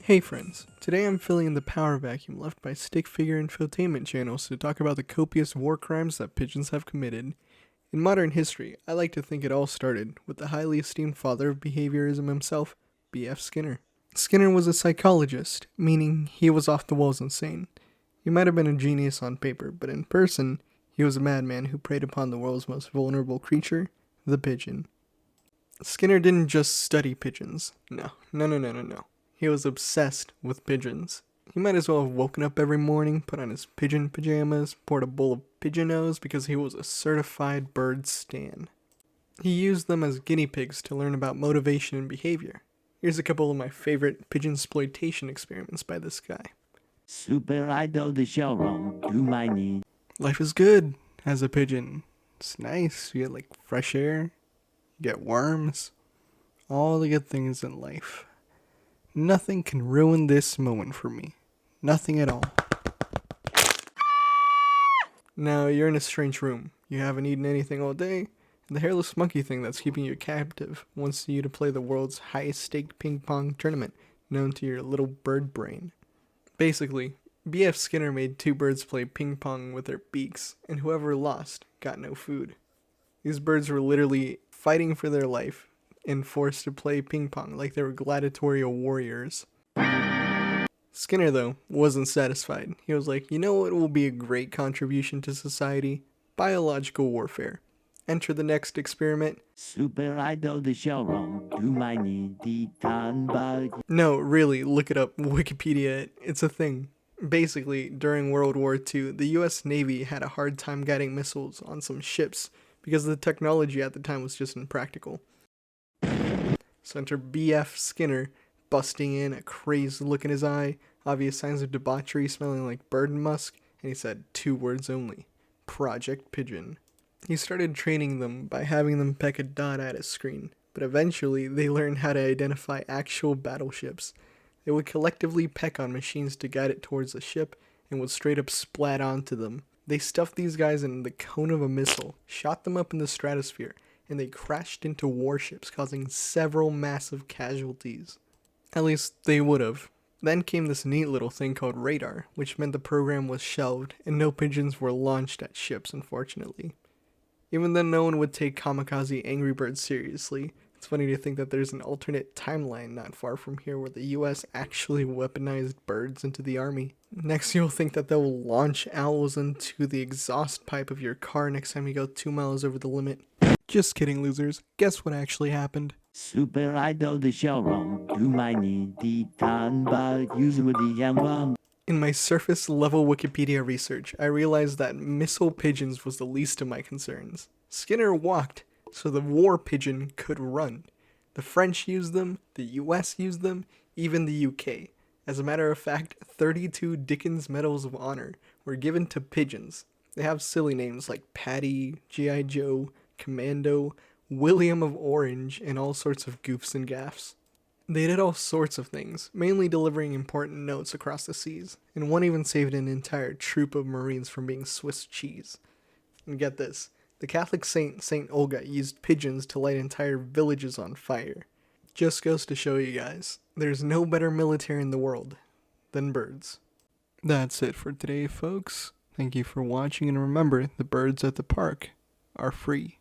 Hey friends, today I'm filling in the power vacuum left by stick figure infotainment channels to talk about the copious war crimes that pigeons have committed. In modern history, I like to think it all started with the highly esteemed father of behaviorism himself, B.F. Skinner. Skinner was a psychologist, meaning he was off the walls insane. He might have been a genius on paper, but in person, he was a madman who preyed upon the world's most vulnerable creature, the pigeon. Skinner didn't just study pigeons. No. He was obsessed with pigeons. He might as well have woken up every morning, put on his pigeon pajamas, poured a bowl of pigeon-nose because he was a certified bird stan. He used them as guinea pigs to learn about motivation and behavior. Here's a couple of my favorite pigeon-sploitation experiments by this guy. Super Idol the showroom, do my knee. Life is good as a pigeon. It's nice. You get like fresh air, you get worms, all the good things in life. Nothing can ruin this moment for me. Nothing at all. Now, you're in a strange room. You haven't eaten anything all day, and the hairless monkey thing that's keeping you captive wants you to play the world's highest staked ping pong tournament, known to your little bird brain. Basically, B.F. Skinner made two birds play ping pong with their beaks, and whoever lost got no food. These birds were literally fighting for their life and forced to play ping pong like they were gladiatorial warriors. Skinner, though, wasn't satisfied. He was like, you know what will be a great contribution to society? Biological warfare. Enter the next experiment. Super Idol the showroom, do my knee, Titan bug. No, really, look it up. Wikipedia it. It's a thing. Basically, during World War II, the US Navy had a hard time guiding missiles on some ships because the technology at the time was just impractical. So enter B.F. Skinner, busting in, a crazed look in his eye, obvious signs of debauchery smelling like bird musk, and he said two words only: Project Pigeon. He started training them by having them peck a dot at a screen, but eventually they learned how to identify actual battleships. They would collectively peck on machines to guide it towards a ship and would straight up splat onto them. They stuffed these guys in the cone of a missile, shot them up in the stratosphere, and they crashed into warships, causing several massive casualties. At least they would have. Then came this neat little thing called radar, which meant the program was shelved, and no pigeons were launched at ships, unfortunately. Even then, no one would take kamikaze Angry Birds seriously. It's funny to think that there's an alternate timeline not far from here where the US actually weaponized birds into the army. Next, you'll think that they'll launch owls into the exhaust pipe of your car next time you go 2 miles over the limit. Just kidding, losers. Guess what actually happened? Super Idol the showroom, do my knee, Titan bug, use with the young one. In my surface level Wikipedia research, I realized that missile pigeons was the least of my concerns. Skinner walked, so the war pigeon could run. The French used them, the US used them, even the UK. As a matter of fact, 32 Dickens Medals of Honor were given to pigeons. They have silly names like Patty, G.I. Joe, Commando, William of Orange, and all sorts of goofs and gaffs. They did all sorts of things, mainly delivering important notes across the seas, and one even saved an entire troop of Marines from being Swiss cheese. And get this, the Catholic saint, Saint Olga, used pigeons to light entire villages on fire. Just goes to show you guys, there's no better military in the world than birds. That's it for today, folks. Thank you for watching, and remember, the birds at the park are free.